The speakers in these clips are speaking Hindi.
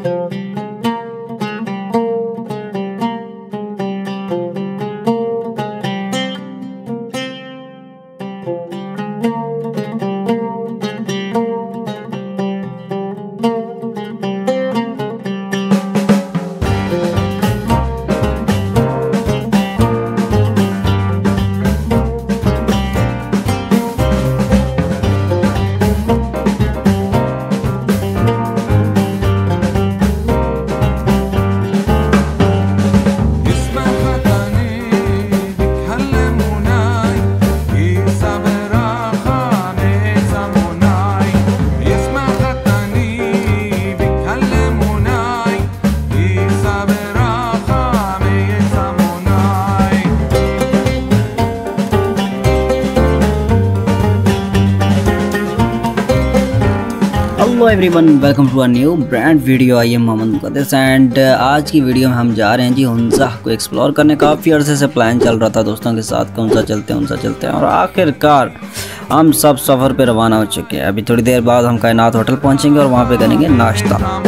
Hello everyone, welcome to a new brand video. I am Mohammad Muqaddas and आज की वीडियो में हम जा रहे हैं जी हुंज़ा को एक्सप्लोर करने। काफ़ी अरसे से प्लान चल रहा था दोस्तों के साथ, हुंज़ा चलते हैं और आखिरकार हम सब सफ़र पे रवाना हो चुके हैं। अभी थोड़ी देर बाद हम कायनात होटल पहुंचेंगे और वहां पे करेंगे नाश्ता।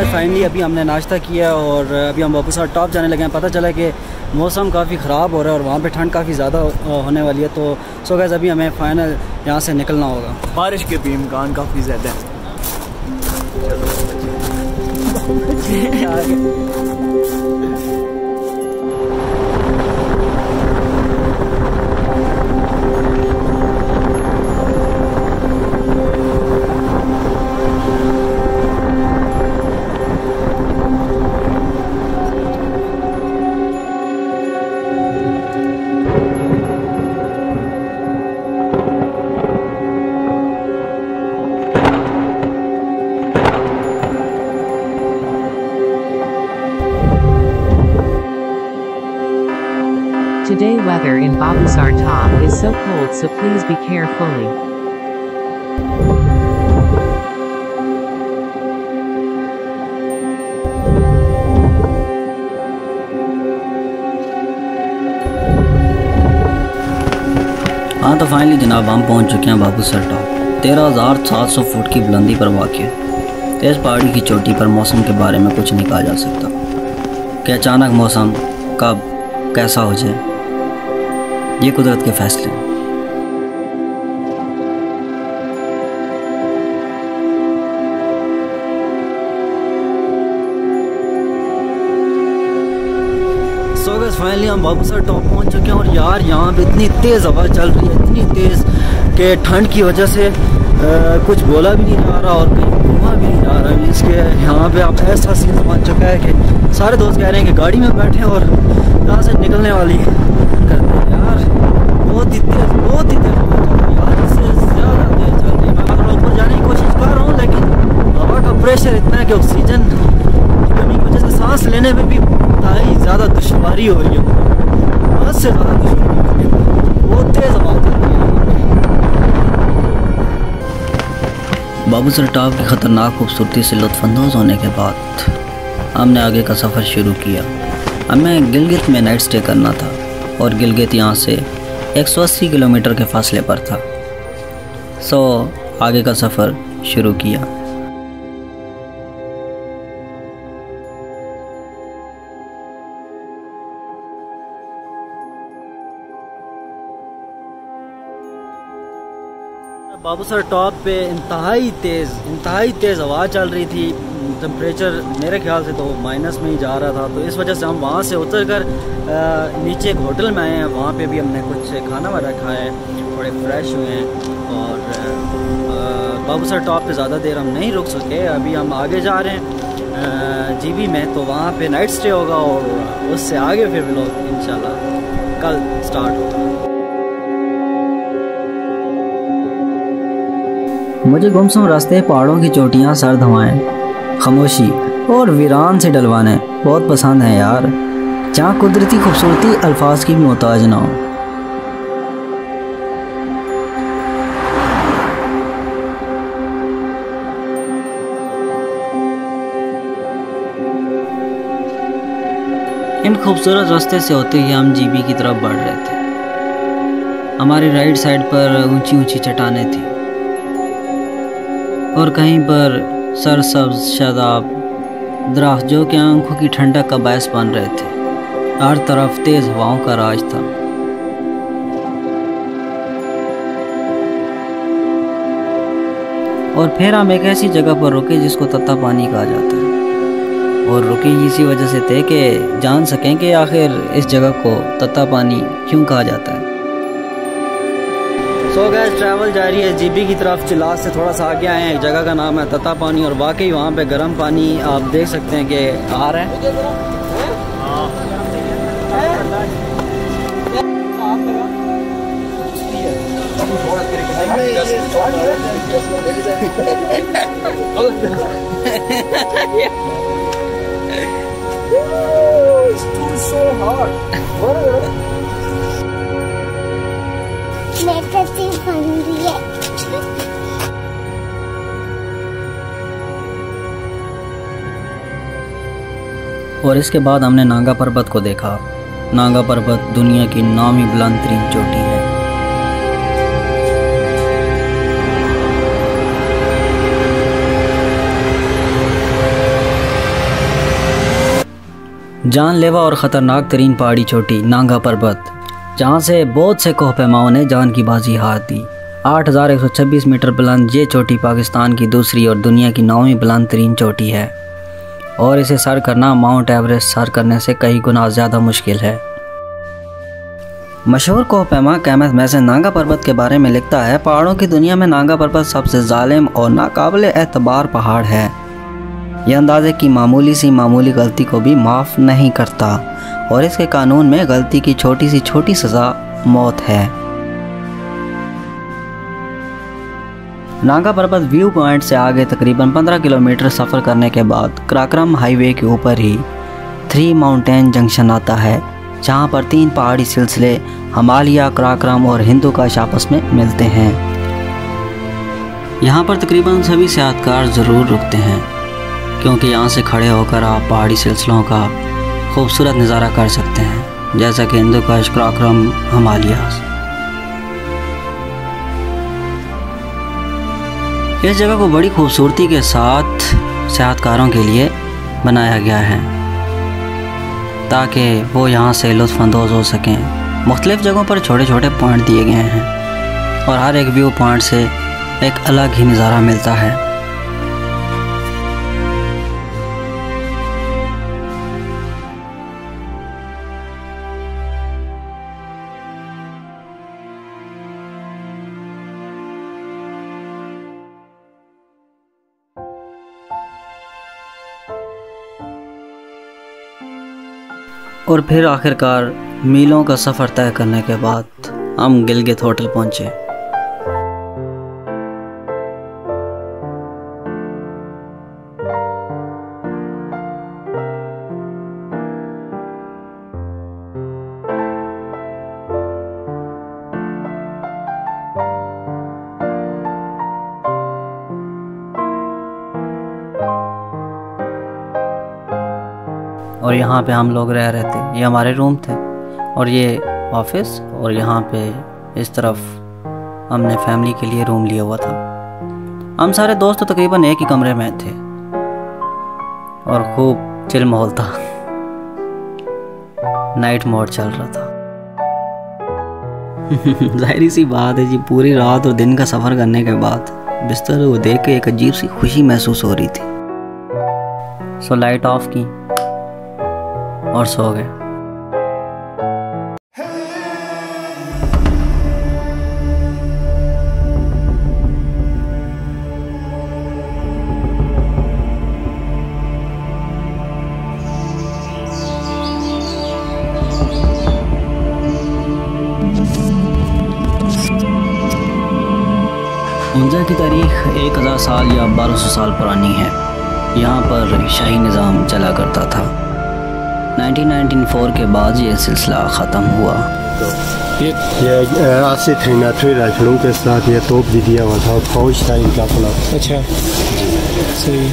फाइनली अभी हमने नाश्ता किया और अभी हम वापस टॉप जाने लगे हैं। पता चला कि मौसम काफ़ी ख़राब हो रहा है और वहाँ पे ठंड काफ़ी ज़्यादा होने वाली है। तो सो गाइस अभी हमें फाइनल यहाँ से निकलना होगा। बारिश के भी इम्कान काफ़ी ज़्यादा है। Today weather in Babusar Top is so cold, so please be carefully. हाँ तो फाइनली जनाब हम पहुंच चुके हैं बाबूसर टॉप। 13,700 फुट की बुलंदी पर वाक़ तेज़ पहाड़ी की चोटी पर मौसम के बारे में कुछ नहीं कहा जा सकता कि अचानक मौसम कब कैसा हो जाए, ये कुदरत के फैसले हैं। सो गाइस फाइनली हम बाबूसर टॉप पहुंच चुके हैं और यार यहाँ पे इतनी तेज़ हवा चल रही है, इतनी तेज़ कि ठंड की वजह से कुछ बोला भी नहीं जा रहा और कहीं घूमा भी नहीं जा रहा। इसके यहाँ पे अब ऐसा सीन बन चुका है कि सारे दोस्त कह रहे हैं कि गाड़ी में बैठे और यहाँ से निकलने वाली करते हैं। यार बहुत ही तेज़ यार, इससे ज़्यादा तेज़ चल रही है। मैं थोड़ा ऊपर जाने की कोशिश कर रहा हूँ लेकिन हवा का प्रेशर इतना है कि ऑक्सीजन की कमी की वजह से सांस लेने में भी ज़्यादा दुश्वारी हो रही है, बहुत से ज़्यादा दुश्वारी हो रही है। बहुत तेज़ हवा चल रही है। बाबूसर टॉप की ख़तरनाक खूबसूरती से लुत्फ़अंदोज़ होने के बाद हमने आगे का सफ़र शुरू किया। हमें गिलगित में नाइट स्टे करना था और गिलगित यहाँ से 180 किलोमीटर के फासले पर था। सो आगे का सफ़र शुरू किया। बाबूसर टॉप पे इंतहाई तेज़ हवा चल रही थी। टेम्परेचर मेरे ख्याल से तो माइनस में ही जा रहा था। तो इस वजह से हम वहाँ से उतर कर नीचे एक होटल में आए हैं। वहाँ पे भी हमने कुछ खाना वगैरह खाया है, थोड़े फ्रेश हुए हैं और बाबूसर टॉप पे ज़्यादा देर हम नहीं रुक सके। अभी हम आगे जा रहे हैं जीबी में, तो वहाँ पे नाइट स्टे होगा और उससे आगे फिर व्लॉग इंशाल्लाह कल स्टार्ट होगा। मुझे गुमसुम रास्ते, पहाड़ों की चोटियाँ, सर्द हवाएं, खामोशी और वीरान से डलवाने बहुत पसंद हैं यार। जहाँ कुदरती खूबसूरती अल्फाज की भी मोहताज ना हो। इन खूबसूरत रास्ते से होते हुए हम जीबी की तरफ बढ़ रहे थे। हमारी राइट साइड पर ऊंची ऊंची चट्टानें थी और कहीं पर सरसब्ज शादाब दरख्त जो कि आंखों की ठंडक का बायस बन रहे थे। हर तरफ तेज़ हवाओं का राज था। और फिर हम एक ऐसी जगह पर रुके जिसको तत्ता पानी कहा जाता है, और रुके इसी वजह से थे कि जान सकें कि आखिर इस जगह को तत्ता पानी क्यों कहा जाता है। सो गैस ट्रैवल जारी है जीबी की तरफ। चिलास से थोड़ा सा आगे आए हैं, एक जगह का नाम है तत्ता पानी, और वाकई वहाँ पे गर्म पानी आप देख सकते हैं कि आ रहा है। और इसके बाद हमने नांगा पर्वत को देखा। नांगा पर्वत दुनिया की 9वीं बुलंद तरीन चोटी है। जानलेवा और ख़तरनाक तरीन पहाड़ी चोटी नांगा पर्वत, जहाँ से बहुत से कोहपैमाओं ने जान की बाजी हार दी। 8126 मीटर बुलंद ये चोटी पाकिस्तान की दूसरी और दुनिया की 9वीं बुलंद तरीन चोटी है, और इसे सर करना माउंट एवरेस्ट सर करने से कई गुना ज़्यादा मुश्किल है। मशहूर कोहपैमा केमेथ मैसन नांगा पर्वत के बारे में लिखता है, पहाड़ों की दुनिया में नांगा पर्वत सबसे जालिम और नाकाबिल एतबार पहाड़ है। यह अंदाजे की मामूली गलती को भी माफ़ नहीं करता, और इसके कानून में गलती की छोटी सी छोटी सज़ा मौत है। नांगा पर्वत व्यू पॉइंट से आगे तकरीबन 15 किलोमीटर सफ़र करने के बाद कराक्रम हाईवे के ऊपर ही 3 माउंटेन जंक्शन आता है, जहां पर 3 पहाड़ी सिलसिले हिमालय, कराक्रम और हिंदुकुश आपस में मिलते हैं। यहां पर तकरीबन सभी सियाहतकार ज़रूर रुकते हैं, क्योंकि यहां से खड़े होकर आप पहाड़ी सिलसिलों का खूबसूरत नज़ारा कर सकते हैं, जैसा कि हिंदुकुश, कराक्रम, हिमालय। इस जगह को बड़ी खूबसूरती के साथ सियाहतकारों के लिए बनाया गया है, ताकि वो यहाँ से लुत्फ़अंदोज़ हो सकें। मुख्तलिफ़ जगहों पर छोटे छोटे पॉइंट दिए गए हैं, और हर एक व्यू पॉइंट से एक अलग ही नज़ारा मिलता है। और फिर आखिरकार मीलों का सफ़र तय करने के बाद हम गिलगित होटल पहुँचे। और यहाँ पे हम लोग रह रहे थे, ये हमारे रूम थे और ये ऑफिस, और यहाँ पे इस तरफ हमने फैमिली के लिए रूम लिया हुआ था। हम सारे दोस्त तो तकरीबन एक ही कमरे में थे और खूब चिल माहौल था। नाइट मोड चल रहा था। जाहिर सी बात है जी, पूरी रात और दिन का सफ़र करने के बाद बिस्तर को देख के एक अजीब सी खुशी महसूस हो रही थी। सो लाइट ऑफ की और सो गए। मुंजा की तारीख 1000 साल या 1200 साल पुरानी है। यहाँ पर शाही निज़ाम चला करता था। 1994 के बाद ये सिलसिला ख़त्म हुआ। ये आज से थ्री राइफलों के साथ ये तोप भी दिया हुआ था, फौज था इनका अपना। अच्छा, सही।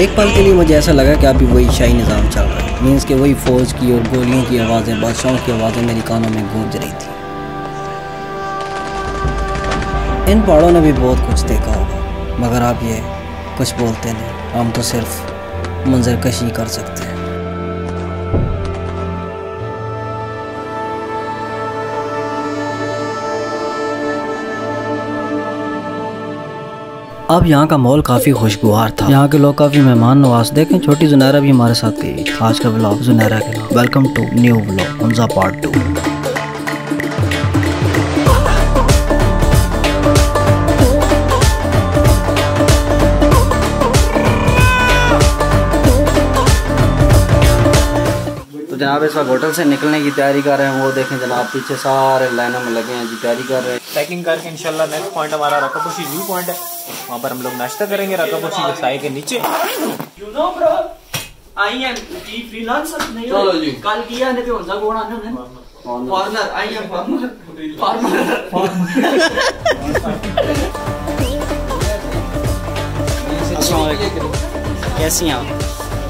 एक पल के लिए मुझे ऐसा लगा कि अभी वही शाही निज़ाम चल रहा है, मीन्स कि वही फ़ौज की और गोलियों की आवाज़ें, बादशाहों की आवाज़ें मेरी कानों में गूंज रही थी। इन पहाड़ों ने भी बहुत कुछ देखा होगा, मगर आप ये कुछ बोलते नहीं, हम तो सिर्फ मंजरकशी कर सकते हैं। अब यहाँ का माहौल काफ़ी खुशगवार था, यहाँ के लोग काफ़ी मेहमान नवाज। देखें छोटी जुनैरा भी हमारे साथ गई। आज का व्लॉग जुनैरा के नाम। Welcome to new vlog Hamza part 2। तो जनाब इस वक्त होटल से निकलने की तैयारी कर रहे हैं। वो देखें जनाब पीछे सारे लाइनों में लगे हैं जी, तैयारी कर रहे हैं। पैकिंग करके इंशाल्लाह नेक्स्ट पॉइंट हमारा राकापोशी व्यू पॉइंट है, वहाँ पर हम लोग नाश्ता करेंगे राकापोशी के साए के नीचे। कैसी हैं आप?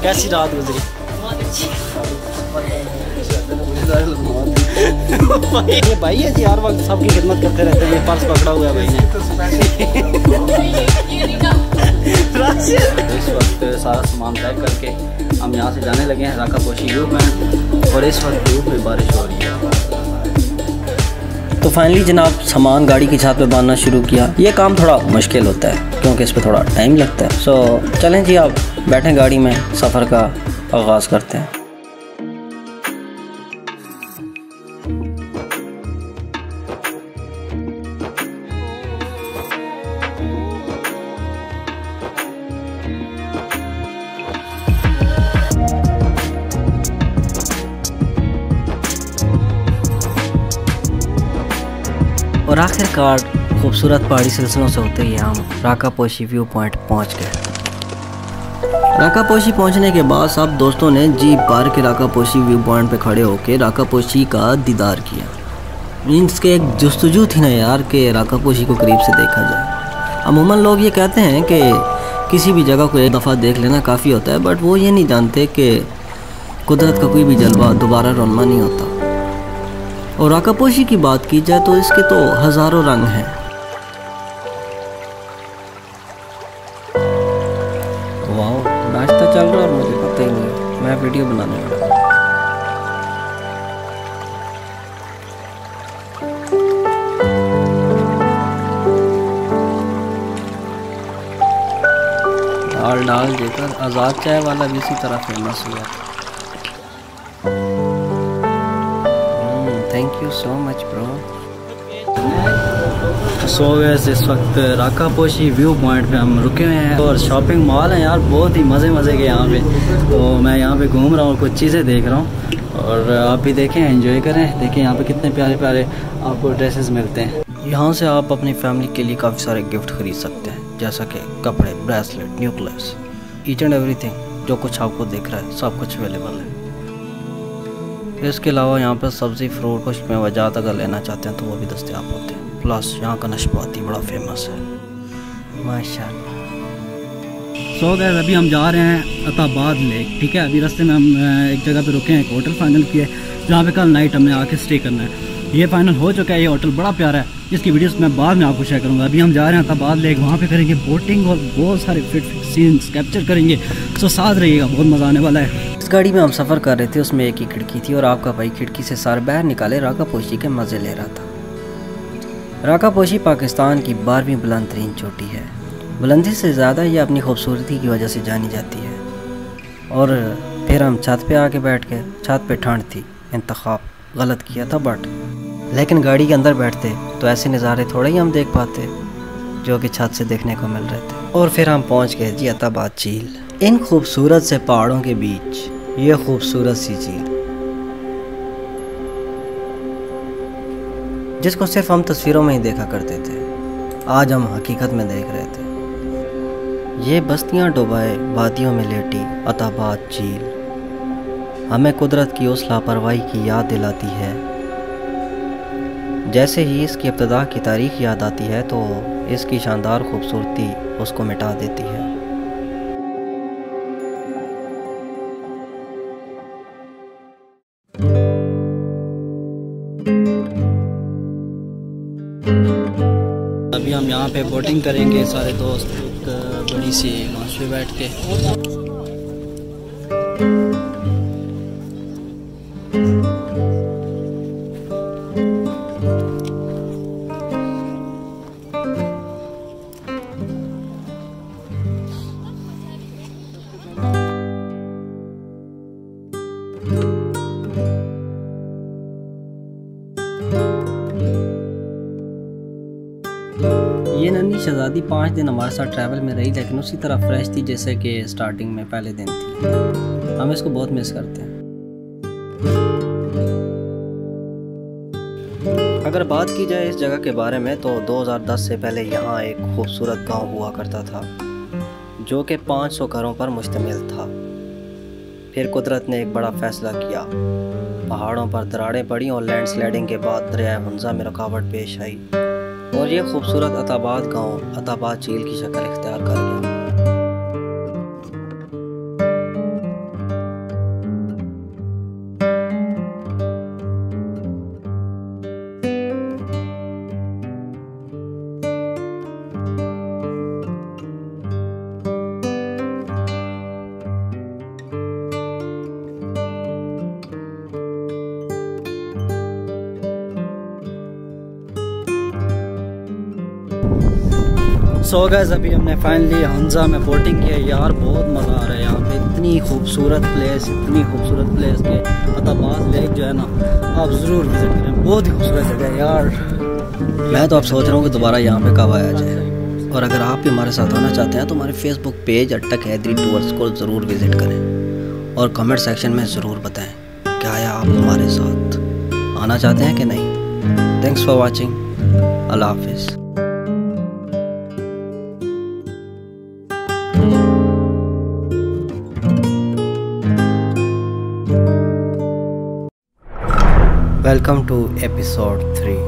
कैसी रात गुजरी? ये भाई है जी, हर वक्त सबकी खिदमत करते रहते हैं। ये पर्स पकड़ा हुआ है भाई ने। इस वक्त सारा सामान पैक करके हम यहाँ से जाने लगे हैं राकापोशी व्यू पॉइंट, और इस वक्त धूप में बारिश हो रही है। तो फाइनली जनाब सामान गाड़ी की छत पे बांधना शुरू किया। ये काम थोड़ा मुश्किल होता है क्योंकि इस पर थोड़ा टाइम लगता है। सो चलें जी, आप बैठें गाड़ी में, सफ़र का आगाज़ करते हैं। और आखिरकार खूबसूरत पहाड़ी सिलसिलों से होते ही हम राकापोशी व्यू पॉइंट पहुंच गए। राकापोशी पहुंचने के बाद सब दोस्तों ने जीप पार के राकापोशी व्यू पॉइंट पे खड़े होकर राकापोशी का दीदार किया। मीन्स के एक जुस्तजू थी ना यार कि राकापोशी को करीब से देखा जाए। अमूमन लोग ये कहते हैं कि किसी भी जगह को एक दफ़ा देख लेना काफ़ी होता है, बट वो ये नहीं जानते कि कुदरत का कोई भी जलवा दोबारा रोनमा नहीं होता। और राकापोशी की बात की जाए तो इसके तो हज़ारों रंग हैं। वाह, नाश्ता चल रहा है और मुझे पता ही नहीं, मैं वीडियो बनाने वाला। दाल डाल देकर आज़ाद चाय वाला भी इसी तरह फेमस हुआ। Thank you so much bro. So gas इस वक्त राकापोशी व्यू पॉइंट पे हम रुके हुए हैं और शॉपिंग मॉल है यार, बहुत ही मज़े के यहाँ पे। तो मैं यहाँ पे घूम रहा हूँ, कुछ चीज़ें देख रहा हूँ और आप भी देखें, एंजॉय करें। देखें यहाँ पे कितने प्यारे प्यारे आपको ड्रेसेस मिलते हैं। यहाँ से आप अपनी फैमिली के लिए काफ़ी सारे गिफ्ट खरीद सकते हैं, जैसा कि कपड़े, bracelet, nucleus, each and everything. जो कुछ आपको दिख रहा है सब कुछ अवेलेबल है। इसके अलावा यहाँ पर सब्ज़ी, फ्रूट, कुछ में वजात अगर लेना चाहते हैं तो वो भी दस्तयाब होते हैं। प्लस यहाँ का नशपाती बड़ा फेमस है माशाल्लाह। सो गए अभी हम जा रहे हैं अताबाद लेक, ठीक है। अभी रास्ते में हम एक जगह पे रुके हैं, एक होटल फाइनल किया है जहाँ पे कल नाइट हमने आके स्टे करना है। ये फाइनल हो चुका है। ये होटल बड़ा प्यारा है, जिसकी वीडियोस मैं बाद में आपको शेयर करूँगा। अभी हम जा रहे हैं अताबाद लेक, वहाँ पे करेंगे बोटिंग और बहुत सारे फिट सीन्स कैप्चर करेंगे। सो साथ रहिएगा, बहुत मज़ा आने वाला है। इस गाड़ी में हम सफ़र कर रहे थे, उसमें एक ही खिड़की थी और आपका भाई खिड़की से सर बाहर निकाले राकापोशी के मज़े ले रहा था। राकापोशी पाकिस्तान की 12वीं बुलंद तरीन चोटी है। बुलंदी से ज़्यादा ये अपनी खूबसूरती की वजह से जानी जाती है। और फिर हम छत पे आके बैठ गए। छत पे ठंड थी, इंतखाब गलत किया था, बट लेकिन गाड़ी के अंदर बैठते तो ऐसे नज़ारे थोड़े ही हम देख पाते जो कि छत से देखने को मिल रहे थे। और फिर हम पहुंच गए जी अताबाद झील। इन खूबसूरत से पहाड़ों के बीच ये खूबसूरत सी झील, जिसको सिर्फ हम तस्वीरों में ही देखा करते थे, आज हम हकीकत में देख रहे थे। ये बस्तियां डुबाए वादियों में लेटी अताबाद झील हमें कुदरत की उस लापरवाही की याद दिलाती है। जैसे ही इसकी इब्तिदा की तारीख याद आती है तो इसकी शानदार खूबसूरती उसको मिटा देती है। अभी हम यहाँ पे बोटिंग करेंगे सारे दोस्त, एक बड़ी सी लॉन्च पे बैठ के। ये नन्ही शहजादी 5 दिन हमारे साथ ट्रैवल में रही, लेकिन उसी तरह फ्रेश थी जैसे कि स्टार्टिंग में पहले दिन थी। हम इसको बहुत मिस करते हैं। अगर बात की जाए इस जगह के बारे में तो 2010 से पहले यहाँ एक खूबसूरत गांव हुआ करता था जो कि 500 घरों पर मुश्तमिल था। फिर कुदरत ने एक बड़ा फैसला किया, पहाड़ों पर दरारें पड़ी और लैंडस्लाइडिंग के बाद दरिया हुंजा में रुकावट पेश आई और ये खूबसूरत अताबाद गांव अताबाद झील की शक्ल इख्तियार कर गया। सो गाइस, अभी हमने फाइनली हुंजा में बोटिंग की है। यार बहुत मज़ा आ रहा है यहाँ पे, इतनी खूबसूरत प्लेस के अताबाद लेक जो है ना, आप ज़रूर विज़िट करें, बहुत ही खूबसूरत जगह है यार। मैं तो अब सोच रहा हूँ कि दोबारा यहाँ पे कब आया जाए। और अगर आप भी हमारे साथ आना चाहते हैं तो हमारे फेसबुक पेज अटक हैदरी टूर्स को ज़रूर विज़िट करें और कमेंट सेक्शन में ज़रूर बताएँ क्या आया आप हमारे साथ आना चाहते हैं कि नहीं। Thanks for watching. अल्लाह हाफिज़। Welcome to episode 3.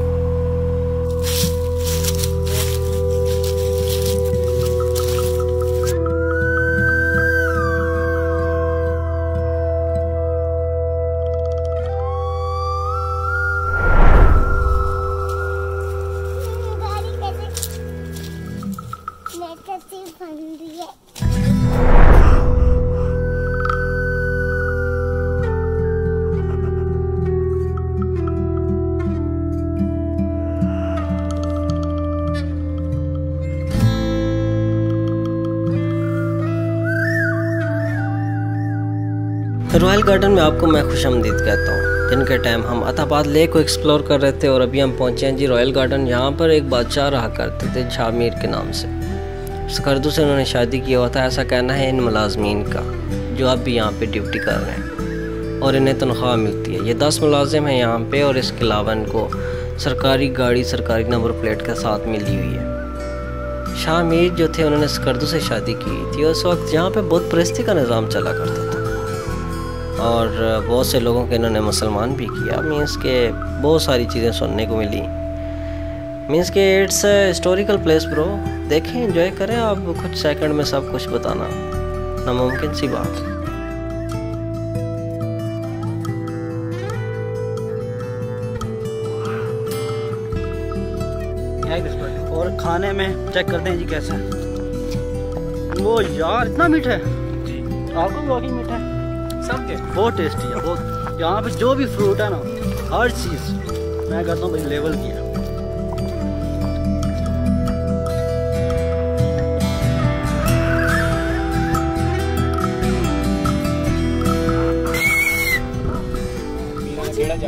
Royal garden में आपको मैं खुशामदीद कहता हूँ। दिन के टाइम हम अताबाद लेक को एक्सप्लोर कर रहे थे और अभी हम पहुँचे हैं जी रॉयल गार्डन। यहाँ पर एक बादशाह रहा करते थे शाहमीर के नाम से। स्कर्दू से उन्होंने शादी किया हुआ था, ऐसा कहना है इन मुलाजमीन का जो अब भी यहाँ पे ड्यूटी कर रहे हैं और इन्हें तनख्वाह मिलती है। ये 10 मुलाजिम हैं यहाँ पे और इसके अलावा इनको सरकारी गाड़ी सरकारी नंबर प्लेट के साथ मिली हुई है। शाहमीर जो थे उन्होंने स्कर्दू से शादी की थी। उस वक्त यहाँ पे बहुत परस्ती का निज़ाम चला करता था और बहुत से लोगों के इन्होंने मुसलमान भी किया। मीन्स के बहुत सारी चीज़ें सुनने को मिली। मीन्स के इट्स हिस्टोरिकल प्लेस ब्रो। देखें, एंजॉय करें। आप कुछ सेकंड में सब कुछ बताना नामुमकिन सी बात। और खाने में चेक करते हैं जी कैसा है। वो यार इतना मीठा है, आपको भी वाकई मीठा है। सबके बहुत टेस्टी है बहुत। यहाँ पे जो भी फ्रूट है ना, हर चीज़ मैं कहता हूँ भाई लेवल की है।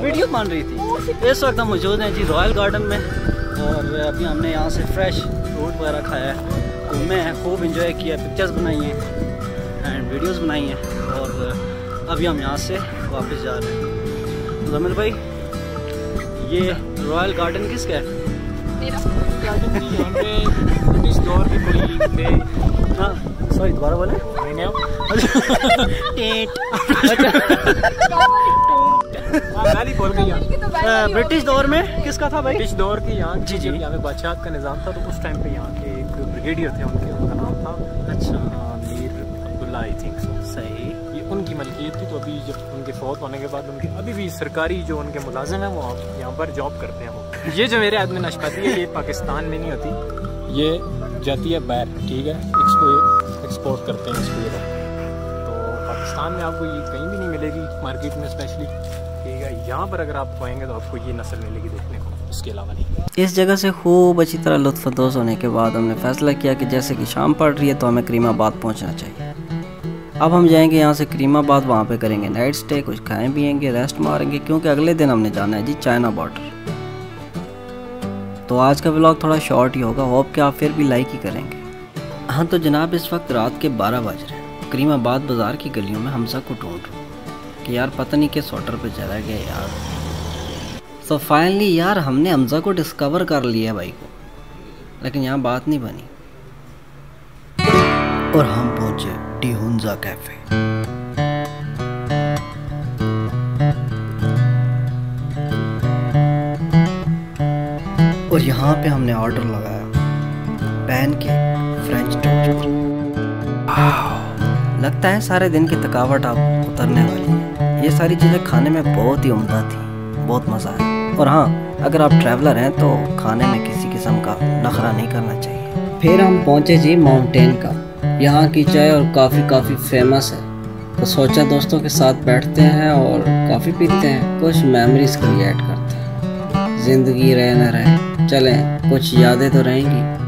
वीडियो बन रही थी। इस वक्त हम मौजूद हैं जी रॉयल गार्डन में और अभी हमने यहाँ से फ्रेश फ्रूट वगैरह खाया है, घूमे हैं, खूब इंजॉय किया, पिक्चर्स बनाई हैं एंड वीडियोस बनाई हैं और अभी हम यहाँ से वापस जा रहे हैं। जमीर भाई, ये रॉयल गार्डन किसका है? गार्डन यहाँ पे ब्रिटिश दौर के कोई थे हाँ सॉरी दोबारा बोले। ब्रिटिश दौर में किसका था भाई? ब्रिटिश दौर के यहाँ जी जी यहाँ पे बादशाह का निज़ाम था, तो उस टाइम पे यहाँ के एक ब्रिगेडियर थे, उनका नाम था अच्छा Mir Abdullah, I think so. सही। ये उनकी मलकियत थी। तो अभी जब उनके फौत होने के बाद उनके अभी भी सरकारी जो उनके मुलाजिम हैं वो यहाँ पर जॉब करते हैं। वो ये जो मेरे हाथ में नाशपाती है, ये पाकिस्तान में नहीं होती, ये जाती है बाहर, ठीक है, एक्सपोर्ट करते हैं इसको ये लोग। तो पाकिस्तान में आपको ये कहीं भी नहीं मिलेगी मार्केट में स्पेशली, ठीक है। यहाँ पर अगर आप आएंगे तो आपको ये नस्ल मिलेगी देखने को, इसके अलावा नहीं। इस जगह से खूब अच्छी तरह लुत्फ़अंदोज़ होने के बाद हमने फ़ैसला किया कि जैसे कि शाम पड़ रही है तो हमें करीमाबाद पहुंचना चाहिए। अब हम जाएंगे यहाँ से करीमाबाद, वहाँ पे करेंगे नाइट स्टे, कुछ खाएं पिएंगे, रेस्ट मारेंगे, क्योंकि अगले दिन हमने जाना है जी चाइना बॉर्डर। तो आज का व्लॉग थोड़ा शॉर्ट ही होगा, होप कि आप फिर भी लाइक ही करेंगे। हाँ तो जनाब इस वक्त रात के 12 बज रहे हैं। करीमाबाद बाज़ार की गलियों में हमजा को ढूंढ रहा हूँ कि यार पता नहीं किस होटल पे चला गया यार। सो फाइनली यार हमने हमजा को डिस्कवर कर लिया है भाई को, लेकिन यहाँ बात नहीं बनी और हम पहुँचे डी हुंजा कैफे। और यहाँ पे हमने ऑर्डर लगाया पैनकेक फ्रेंच टोस्ट। लगता है सारे दिन की थकावट अब उतरने वाली है। ये सारी चीज़ें खाने में बहुत ही उम्दा थी, बहुत मज़ा आया। और हाँ, अगर आप ट्रैवलर हैं तो खाने में किसी किस्म का नखरा नहीं करना चाहिए। फिर हम पहुँचे जी माउंटेन का। यहाँ की चाय और काफ़ी फेमस है, तो सोचा दोस्तों के साथ बैठते हैं और काफ़ी पीते हैं, कुछ मेमोरीज क्रिएट करते हैं। ज़िंदगी रहे न रहे, चलें कुछ यादें तो रहेंगी।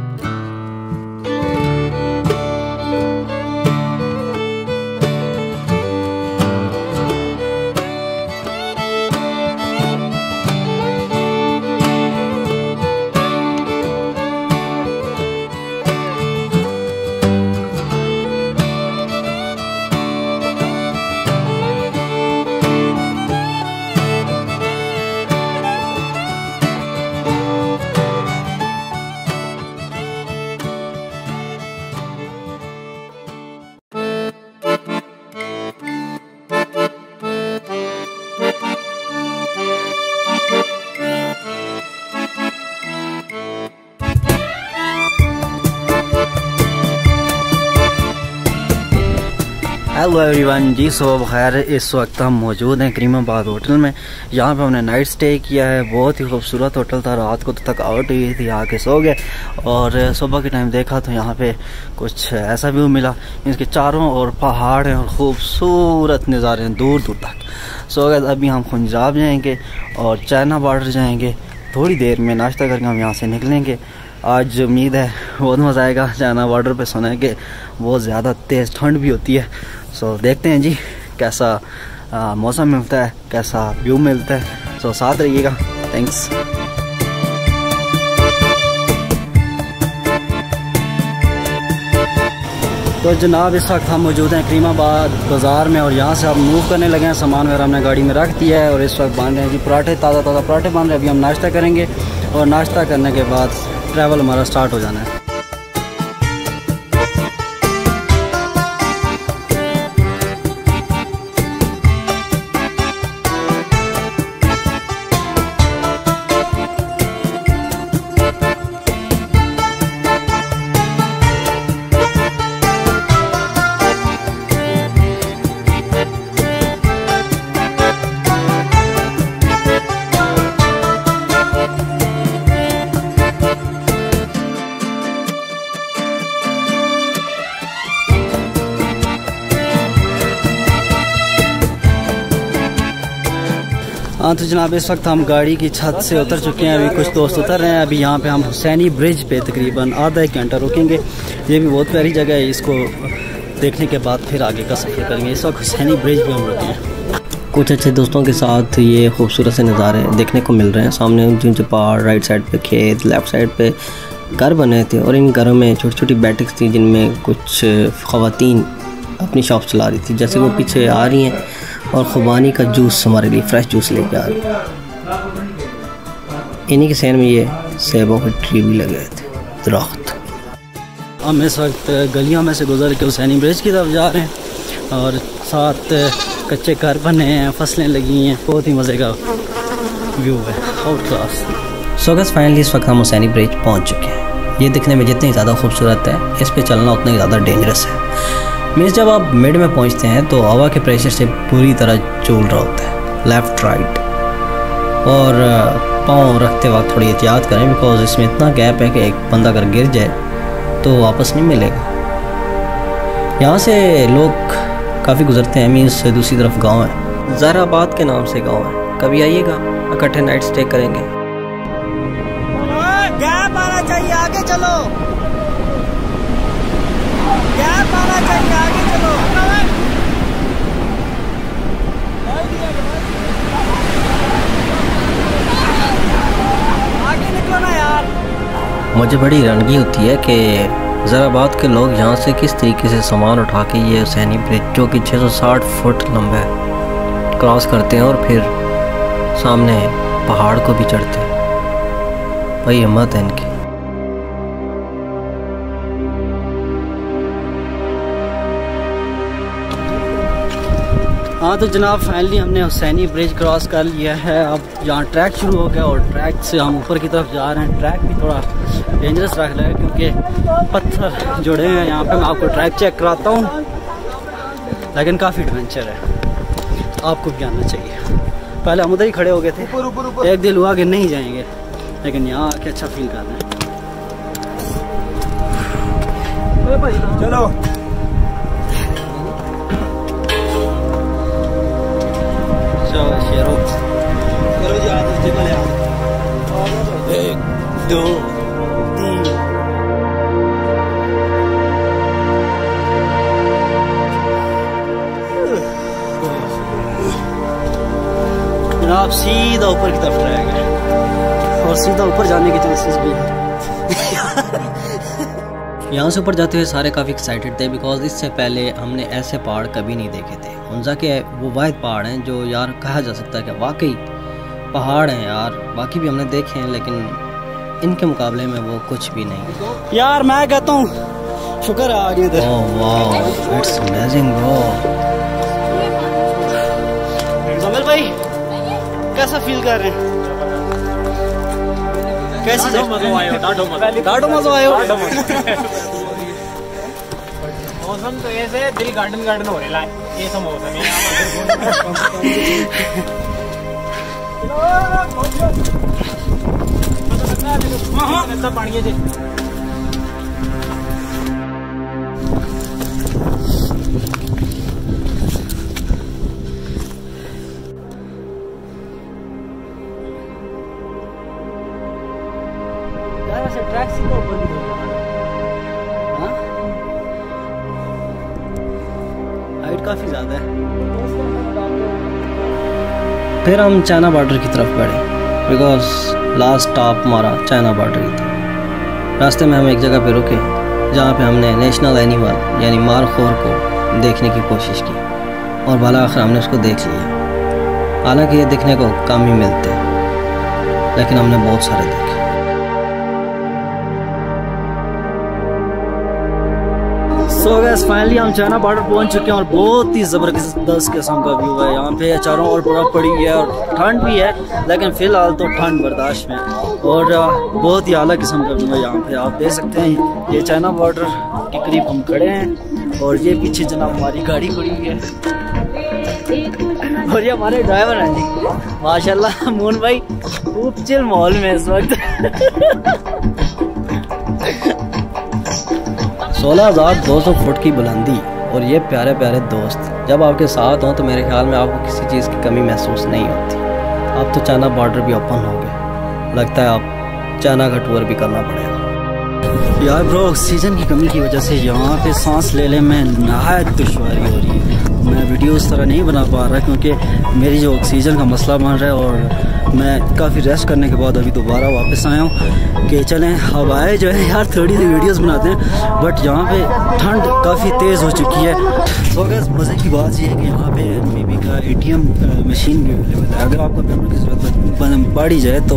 हेलो एवरीवन जी, सुबह खैर। इस वक्त हम मौजूद हैं करीमाबाद होटल में। यहाँ पे हमने नाइट स्टे किया है। बहुत ही खूबसूरत होटल था। रात को तो थकावट हुई थी, आके सो गए और सुबह के टाइम देखा तो यहाँ पे कुछ ऐसा व्यू मिला, इसके चारों ओर पहाड़ हैं और खूबसूरत नज़ारे हैं दूर दूर तक। सो गए। अभी हम खुंजाब जाएंगे और चाइना बॉर्डर जाएंगे। थोड़ी देर में नाश्ता करके हम यहाँ से निकलेंगे। आज उम्मीद है बहुत मज़ा आएगा। चाइना बॉर्डर पे सुना है कि बहुत ज़्यादा तेज़ ठंड भी होती है। सो देखते हैं जी कैसा मौसम मिलता है, कैसा व्यू मिलता है। सो साथ रहिएगा। थैंक्स। तो जनाब इस वक्त हम मौजूद हैं करीमाबाद बाज़ार में और यहाँ से अब मूव करने लगे हैं। सामान वगैरह हमने गाड़ी में रख दिया है और इस वक्त बन रहे हैं जी पराठे, ताज़ा पराठे बन रहे हैं। अभी हम नाश्ता करेंगे और नाश्ता करने के बाद ट्रैवल हमारा स्टार्ट हो जाना है। हाँ तो जनाब इस वक्त हम गाड़ी की छत से उतर चुके हैं। अभी कुछ दोस्त उतर रहे हैं। अभी यहाँ पे हम हुसैनी ब्रिज पे तकरीबन आधा एक घंटा रुकेंगे। ये भी बहुत प्यारी जगह है। इसको देखने के बाद फिर आगे का सफ़र करेंगे। इस वक्त हुसैनी ब्रिज पे हम रुके हैं। कुछ अच्छे दोस्तों के साथ ये खूबसूरत से नज़ारे देखने को मिल रहे हैं। सामने ऊंचे पहाड़, राइट साइड पे खेत, लेफ़्ट साइड पे घर बने थे और इन घरों में छोटी छोटी बैठक्स थी जिनमें कुछ ख़वातीन अपनी शॉप चला रही थी। जैसे वो पीछे आ रही हैं और खुबानी का जूस हमारे लिए फ्रेश जूस लेके आ रही है। इन्हीं के सैन में ये सेबों के ट्री भी लगे थे, दरख्त। हम इस वक्त गलियों में से गुजर के हुसैनी ब्रिज की तरफ जा रहे हैं और साथ कच्चे घर बने हैं, फसलें लगी हैं, बहुत ही मज़े का व्यू है, out class. So guys finally इस वक्त हम हुसैनी ब्रिज पहुंच चुके हैं। ये दिखने में जितनी ज़्यादा खूबसूरत है, इस पे चलना उतना ही ज़्यादा डेंजरस है। मीन्स जब आप मिड में पहुंचते हैं तो हवा के प्रेशर से पूरी तरह झूल रहा होता है लेफ़्ट राइट, और पाँव रखते वक्त थोड़ी एहतियात करें बिकॉज इसमें इतना गैप है कि एक बंदा अगर गिर जाए तो वापस नहीं मिलेगा। यहाँ से लोग काफ़ी गुजरते हैं, मीन्स दूसरी तरफ गांव है, ज़हराबाद के नाम से गांव है, कभी आइएगा, इकट्ठे नाइट स्टे करेंगे। गैप आना चाहिए, आगे चलो, गैप आना चाहिए, आगे चलो। आगे निकलो ना यार। मुझे बड़ी हैरानगी होती है कि ज़हराबाद के लोग यहाँ से किस तरीके से सामान उठा के ये हुसैनी ब्रिज जो कि 660 फुट लंबा है क्रॉस करते हैं और फिर सामने पहाड़ को भी चढ़ते हैं। भाई हिम्मत है इनकी। हाँ तो जनाब फाइनली हमने हुसैनी ब्रिज क्रॉस कर लिया है। अब यहाँ ट्रैक शुरू हो गया और ट्रैक से हम ऊपर की तरफ जा रहे हैं। ट्रैक भी थोड़ा डेंजरस रख रहा है क्योंकि पत्थर जुड़े हैं यहाँ पे। मैं आपको ट्रैक चेक कराता हूँ, लेकिन काफ़ी एडवेंचर है, आपको भी आना चाहिए। पहले हम उधर ही खड़े हो गए थे, एक दिल हुआ कि नहीं जाएंगे, लेकिन यहाँ आके अच्छा फील कर रहे हैं। चलो शेरो करो जी, आज जिमल है। 1 2 3 जनाब सीधा ऊपर की तरफ ट्रैक है और सीधा ऊपर जाने के चांसेस भी है। यहाँ से ऊपर जाते हुए सारे काफ़ी एक्साइटेड थे बिकॉज इससे पहले हमने ऐसे पहाड़ कभी नहीं देखे थे। हुंजा के वो वाहिद पहाड़ हैं जो यार कहा जा सकता है कि वाकई पहाड़ हैं यार। बाकी भी हमने देखे हैं लेकिन इनके मुकाबले में वो कुछ भी नहीं। यार मैं कहता हूँ शुक्र है आगे इधर। Oh wow, it's amazing bro. जमल भाई कैसा फील कर रहे हैं? कैसी मज़ो आयो, डाढो मज़ो आयो। मौसम तो ऐसे दिल गार्डन गार्डन हो रहा है, ये सब मौसम है। पानी है ट्रैक सीधा ऊपर भी हाइट काफ़ी ज़्यादा है। फिर हम चाइना बॉर्डर की तरफ बढ़े बिकॉज लास्ट स्टॉप हमारा चाइना बॉर्डर ही था। रास्ते में हम एक जगह पे रुके जहाँ पे हमने नेशनल एनिमल यानी मारखोर को देखने की कोशिश की और भला आखिर हमने उसको देख लिया। हालांकि ये दिखने को कम ही मिलते हैं लेकिन हमने बहुत सारे देखे। सो गाइस फाइनली हम चाइना बॉर्डर पहुंच चुके हैं और बहुत ही ज़बरदस्त किस्म का व्यू है यहाँ पे। चारों ओर बर्फ पड़ी है और ठंड भी है, लेकिन फ़िलहाल तो ठंड बर्दाश्त में और बहुत ही आला किस्म का व्यू है यहाँ पे। आप देख सकते हैं ये चाइना बॉर्डर के करीब हम खड़े हैं और ये पीछे जनाब हमारी गाड़ी खड़ी हुई है और ये हमारे ड्राइवर हैं जी माशाल्लाह मून भाई। खूब चिल माहौल में इस वक्त। 16,200 फुट की बुलंदी और ये प्यारे प्यारे दोस्त जब आपके साथ हों तो मेरे ख्याल में आपको किसी चीज़ की कमी महसूस नहीं होती। अब तो चाइना बॉर्डर भी ओपन हो गया, लगता है आप चाइना का टूर भी करना पड़ेगा। यार ब्रो ऑक्सीजन की कमी की वजह से यहाँ पे सांस लेने में नहायत दुश्वारी हो रही है। मैं वीडियो उस तरह नहीं बना पा रहा क्योंकि मेरी जो ऑक्सीजन का मसला बन रहा है और मैं काफ़ी रेस्ट करने के बाद अभी दोबारा वापस आया हूँ कि चलें अब आए जो है यार थोड़ी सी वीडियोस बनाते हैं। बट यहाँ पे ठंड काफ़ी तेज़ हो चुकी है। तो अगर मज़े की बात यह है कि यहाँ पे एनबीबी का ATM मशीन भी अवेलेबल है। अगर आपको पेमेंट की ज़रूरत पड़ी जाए तो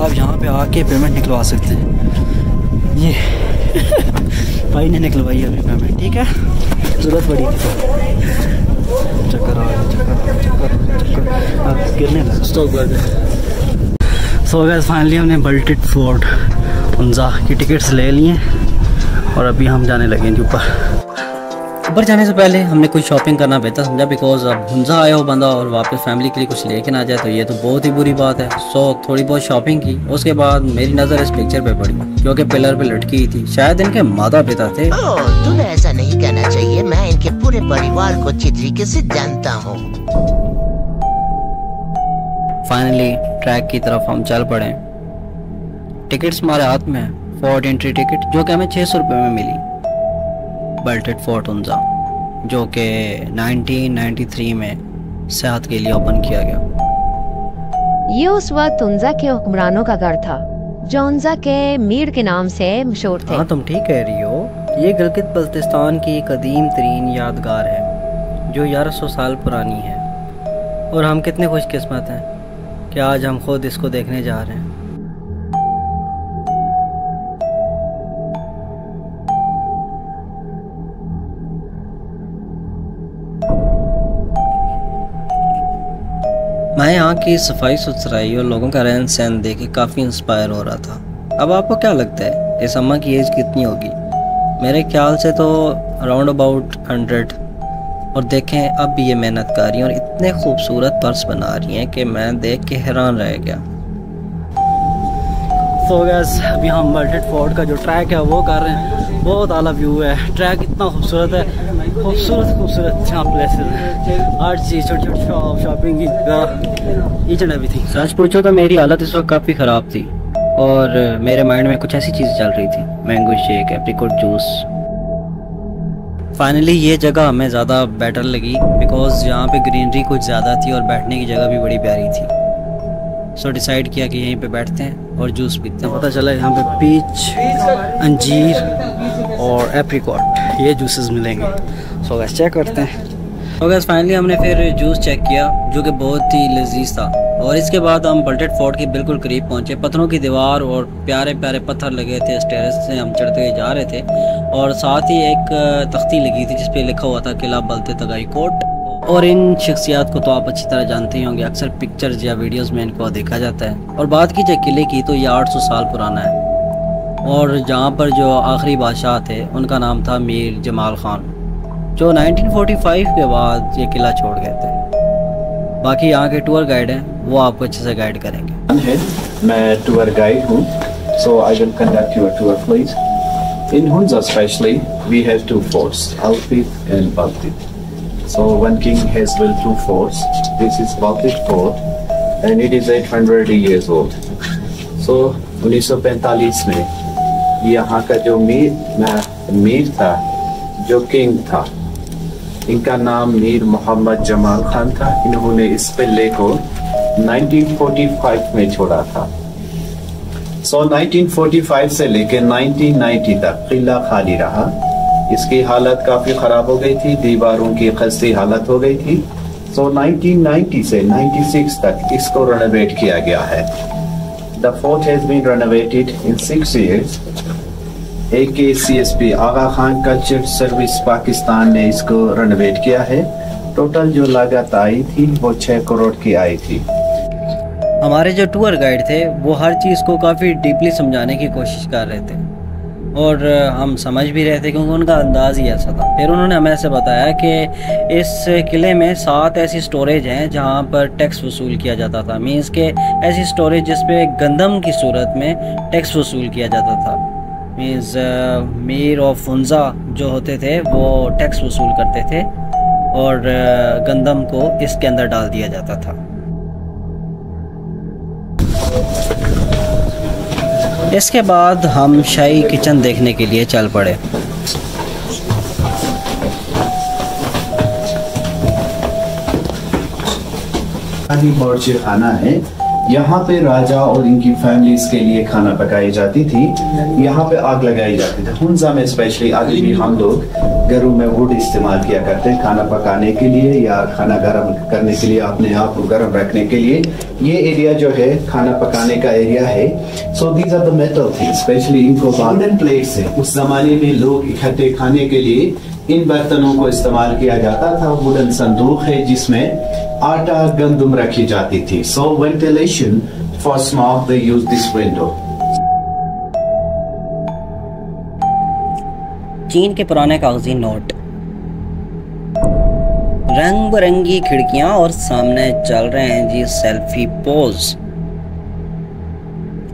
आप यहाँ पे आके पेमेंट निकलवा सकते हैं। ये भाई ने निकलवाई अभी पेमेंट, ठीक है। जरूरत पड़ी चक्कर गिरने लगा। सो गाइस फाइनली हमने बल्टेड फोर्ट हुंजा की टिकट्स ले लिए और अभी हम जाने लगे हैं ऊपर जाने से पहले हमने कुछ शॉपिंग करना बेहतर समझा, बिकॉज अब हुंजा आया हो बंदा और वापस फैमिली के लिए कुछ लेके ना जाए तो ये तो बहुत ही बुरी बात है। सो थोड़ी बहुत शॉपिंग की, उसके बाद मेरी नज़र इस पिक्चर पे पड़ी जो कि पिलर पे लटकी थी। शायद इनके माता पिता थे। तुम्हें ऐसा नहीं कहना चाहिए, मैं इनके पूरे परिवार को अच्छी तरीके से जानता हूँ। फाइनली ट्रैक की तरफ हम चल पड़े। टिकट्स हमारे हाथ में है, फोर्ट एंट्री टिकट जो कि हमें 600 रुपये में मिली। बल्टेड फोर्ट हुंजा जो कि 1993 में सियाहत के लिए ओपन किया गया। ये उस वक्त हुंजा के हुक्मरानों का घर था जो हुंजा के मीर के नाम से मशहूर थे। हाँ तुम ठीक कह रही हो। ये गिलगित बल्तिस्तान की कदीम तरीन यादगार है जो 1100 साल पुरानी है और हम कितने खुशकिस्मत हैं कि आज हम खुद इसको देखने जा रहे हैं। मैं यहाँ की सफाई सुथराई और लोगों का रहन सहन देख के काफ़ी इंस्पायर हो रहा था। अब आपको क्या लगता है इस अम्मा की एज कितनी होगी? मेरे ख्याल से तो अराउंड अबाउट 100। और देखें अब भी ये मेहनत कर रही हैं और इतने खूबसूरत पर्स बना रही हैं कि मैं देख के हैरान रह गया। सो गाइस अभी हम बल्टेड फोर्ट का जो ट्रैक है वो कर रहे हैं। बहुत आला व्यू है, ट्रैक इतना खूबसूरत है, खूबसूरत जहाँ प्लेसेस है, हर चीज़ छोटी छोटी शॉपिंग की जगह, ईच एंड एवरीथिंग। सच पूछो तो मेरी हालत इस वक्त काफ़ी ख़राब थी और मेरे माइंड में कुछ ऐसी चीज़ें चल रही थी, mango shake, apricot juice. Finally ये जगह हमें ज़्यादा बेटर लगी बिकॉज यहाँ पे ग्रीनरी कुछ ज़्यादा थी और बैठने की जगह भी बड़ी प्यारी थी। सो डिसाइड किया कि यहीं पे बैठते हैं और जूस पीते हैं। पता चला यहाँ पे पीच, अंजीर और एप्रिकॉट ये जूसेस मिलेंगे। सो गाइस चेक करते हैं। तो गाइस फाइनली हमने फिर जूस चेक किया जो कि बहुत ही लजीज था और इसके बाद हम बल्टेड फोर्ट के बिल्कुल करीब पहुंचे। पत्थरों की दीवार और प्यारे प्यारे पत्थर लगे थे। इस टेरेस से हम चढ़ते हुए जा रहे थे और साथ ही एक तख्ती लगी थी जिस पे लिखा हुआ था किला बल्ते तगाई कोट। और इन शख्सियात को तो आप अच्छी तरह जानते ही होंगे, अक्सर पिक्चर्स या वीडियोस में इनको देखा जाता है। और बात की जाए किले की तो ये 800 साल पुराना है और जहाँ पर जो आखिरी बादशाह थे उनका नाम था मीर जमाल खान जो 1945 के बाद ये किला छोड़ गए थे। बाकी यहाँ के टूर गाइड हैं वो आपको अच्छे से गाइड करेंगे। मैं टूर गाइड हूँ, so I will conduct your tour please. In Hunza specially we have two forts, Alpit and Baltit. So one king has built 2 forts. This is Baltic Fort and it is 800 years old. So 1945 में यहाँ का जो मीर था, जो किंग था, इनका नाम मीर मोहम्मद जमाल खान था। इन्होंने इस किले को 1945 में छोड़ा था। So 1945 से लेकर 1990 तक किला खाली रहा। इसकी हालत काफी खराब हो गई थी, दीवारों की खस्ती हालत हो गई थी। So 1990 से 96 तक इसको रेनोवेट किया गया है। The fort has been renovated in 6 years. AKCSP Aga Khan culture service Pakistan ने इसको रेनोवेट किया है। टोटल जो लागत आई थी वो 6 करोड़ की आई थी। हमारे जो टूर गाइड थे वो हर चीज़ को काफ़ी डीपली समझाने की कोशिश कर रहे थे और हम समझ भी रहे थे क्योंकि उनका अंदाज़ ही ऐसा था। फिर उन्होंने हमें ऐसे बताया कि इस किले में 7 ऐसी स्टोरेज हैं जहाँ पर टैक्स वसूल किया जाता था। मीन्स के ऐसी स्टोरेज जिस पे गंदम की सूरत में टैक्स वसूल किया जाता था। मीन्स मीर ऑफ हुंजा जो होते थे वो टैक्स वसूल करते थे और गंदम को इसके अंदर डाल दिया जाता था। इसके बाद हम शाही किचन देखने के लिए चल पड़े। बावर्ची खाना है, यहाँ पे राजा और इनकी फैमिलीज के लिए खाना पकाई जाती थी। यहाँ पे आग लगाई जाती थी। हुंजा में स्पेशली अभी भी हम लोग घरों में वुड इस्तेमाल किया करते हैं खाना पकाने के लिए या खाना गर्म करने के लिए, अपने आप को गर्म रखने के लिए। ये एरिया जो है खाना पकाने का एरिया है। So these are the metal things, specially इनको वुडन प्लेट्स है। उस जमाने में लोग इकट्ठे खाने के लिए इन बर्तनों को इस्तेमाल किया जाता था। वुडन संदूक है जिसमें आटा गंदम रखी जाती थी। So ventilation for smoke they use this window. चीन के पुराने कागजी नोट, रंग बिरंगी खिड़कियां और सामने चल रहे हैं जी सेल्फी पोज।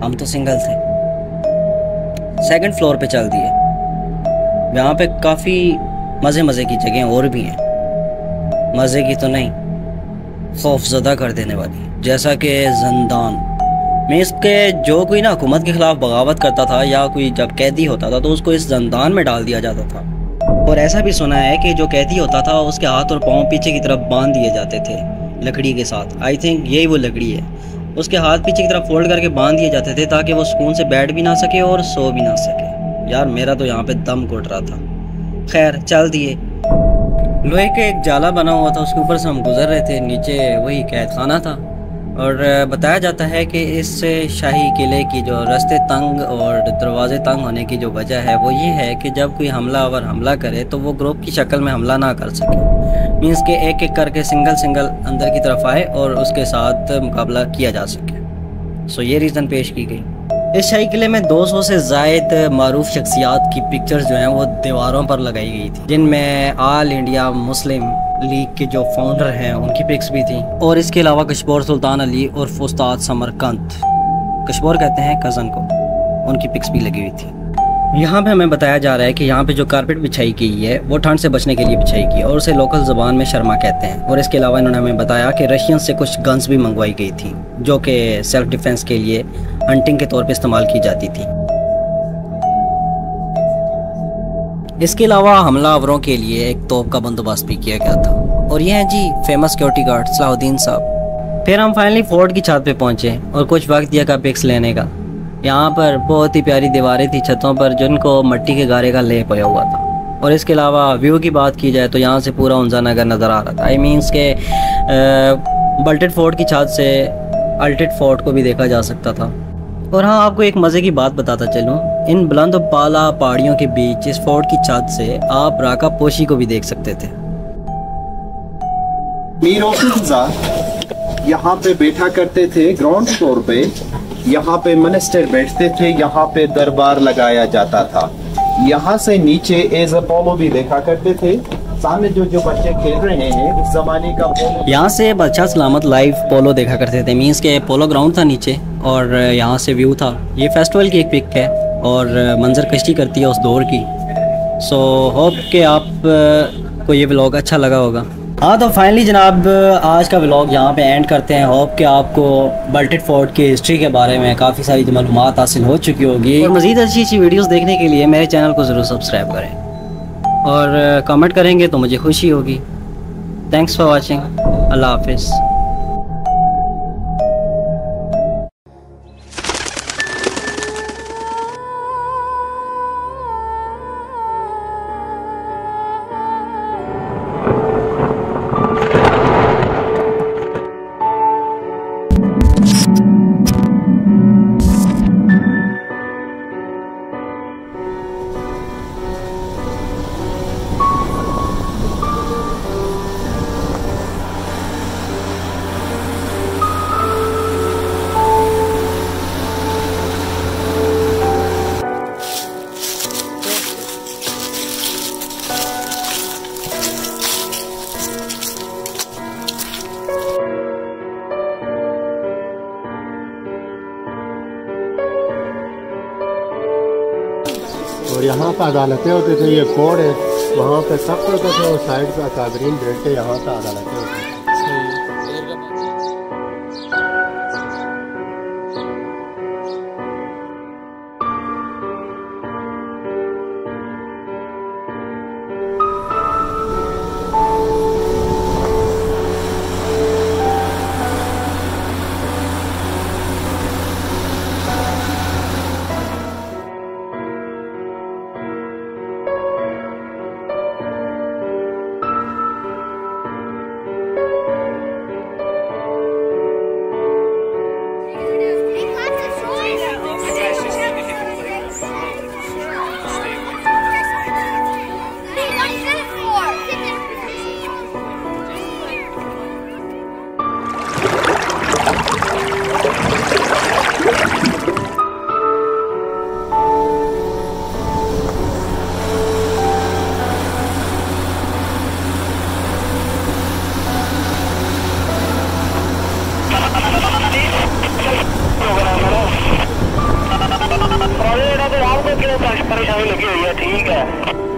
हम तो सिंगल थे, सेकंड फ्लोर पे चल दिए। यहाँ पे काफ़ी मज़े की जगह और भी हैं, मज़े की तो नहीं, खौफजदा कर देने वाली, जैसा कि ज़िंदान में इसके जो कोई ना हुकूमत के खिलाफ बगावत करता था या कोई जब कैदी होता था तो उसको इस ज़िंदान में डाल दिया जाता था। और ऐसा भी सुना है कि जो कैदी होता था उसके हाथ और पाँव पीछे की तरफ बांध दिए जाते थे लकड़ी के साथ। आई थिंक यही वो लकड़ी है। उसके हाथ पीछे की तरफ फोल्ड करके बांध दिए जाते थे ताकि वो सुकून से बैठ भी ना सके और सो भी ना सके। यार मेरा तो यहाँ पे दम घुट रहा था। खैर चल दिए। लोहे का एक जाला बना हुआ था, उसके ऊपर से हम गुजर रहे थे। नीचे वही कैद खाना था और बताया जाता है कि इस शाही किले की जो रास्ते तंग और दरवाजे तंग होने की जो वजह है वो ये है कि जब कोई हमलावर हमला करे तो वो ग्रुप की शक्ल में हमला ना कर सके। मीन्स के एक एक करके सिंगल अंदर की तरफ आए और उसके साथ मुकाबला किया जा सके। सो ये रीज़न पेश की गई। इस शाही किले में 200 से ज़ायद मारूफ शख्सियात की पिक्चर्स जो हैं वो दीवारों पर लगाई गई थी, जिनमें ऑल इंडिया मुस्लिम लीग के जो फाउंडर हैं उनकी पिक्स भी थी। और इसके अलावा कशबोर सुल्तान अली और उस्ताद समरकंद, कशबोर कहते हैं कज़न को, उनकी पिक्स भी लगी हुई थी। यहाँ पे हमें बताया जा रहा है कि यहाँ पे जो कारपेट बिछाई गई है वो ठंड से बचने के लिए बिछाई गई और उसे लोकल ज़बान में शर्मा कहते हैं। और इसके अलावा इन्होंने हमें बताया कि रशियन से कुछ गन्स भी मंगवाई गई थी जो कि सेल्फ डिफेंस के लिए हंटिंग के तौर पे इस्तेमाल की जाती थी। इसके अलावा हमलावरों के लिए एक तोप का बंदोबस्त भी किया गया था। और ये हैं जी फेमस सिक्योरिटी गार्ड सलाहुद्दीन साहब। फिर हम फाइनली फोर्ट की छत पे पहुँचे और कुछ वक्त दिया का पिक्स लेने का। यहाँ पर बहुत ही प्यारी दीवारें थी छतों पर जिनको मिट्टी के गारे का लेप होया हुआ था। और इसके अलावा व्यू की बात की जाए तो यहाँ से पूरा उंजा नगर नज़र आ रहा था। आई मीन्स के बल्टेड फोर्ट की छत से अल्टेड फोर्ट को भी देखा जा सकता था। और हाँ, आपको एक मज़े की बात बताता चलूँ, इन बुलंद बाला पहाड़ियों के बीच इस फोर्ट की छत से आप राका पोशी को भी देख सकते थे। मीर हुंजा यहाँ पे बैठा करते थे ग्राउंड फ्लोर पे। यहाँ पे मिनिस्टर बैठते थे, यहाँ पे दरबार लगाया जाता था। यहाँ से नीचे एज अपोलो भी देखा करते थे। सामने जो बच्चे खेल रहे हैं उस जमाने का पोलो, यहाँ से अच्छा सलामत लाइव पोलो देखा करते थे। मीन्स के पोलो ग्राउंड था नीचे और यहाँ से व्यू था। ये फेस्टिवल की एक पिक है और मंजर कश्ती करती है उस दौर की। सो होप कि आप को ये व्लॉग अच्छा लगा होगा। हाँ तो फाइनली जनाब आज का व्लॉग यहाँ पे एंड करते हैं। होप कि आपको बल्टेड फोर्ट की हिस्ट्री के बारे में काफ़ी सारी मालूमात हासिल हो चुकी होगी। और मज़ीद अच्छी वीडियोस देखने के लिए मेरे चैनल को ज़रूर सब्सक्राइब करें और कमेंट करेंगे तो मुझे खुशी होगी। Thanks for watching. अल्लाह हाफिज़। और यहाँ पर अदालतें होती थी। ये कोर्ट है, वहाँ पे सब होते थे। और साइड पे अकादरीन बैठते, यहाँ पर अदालतें होती थी। परेशानी लगी हुई है। ठीक है।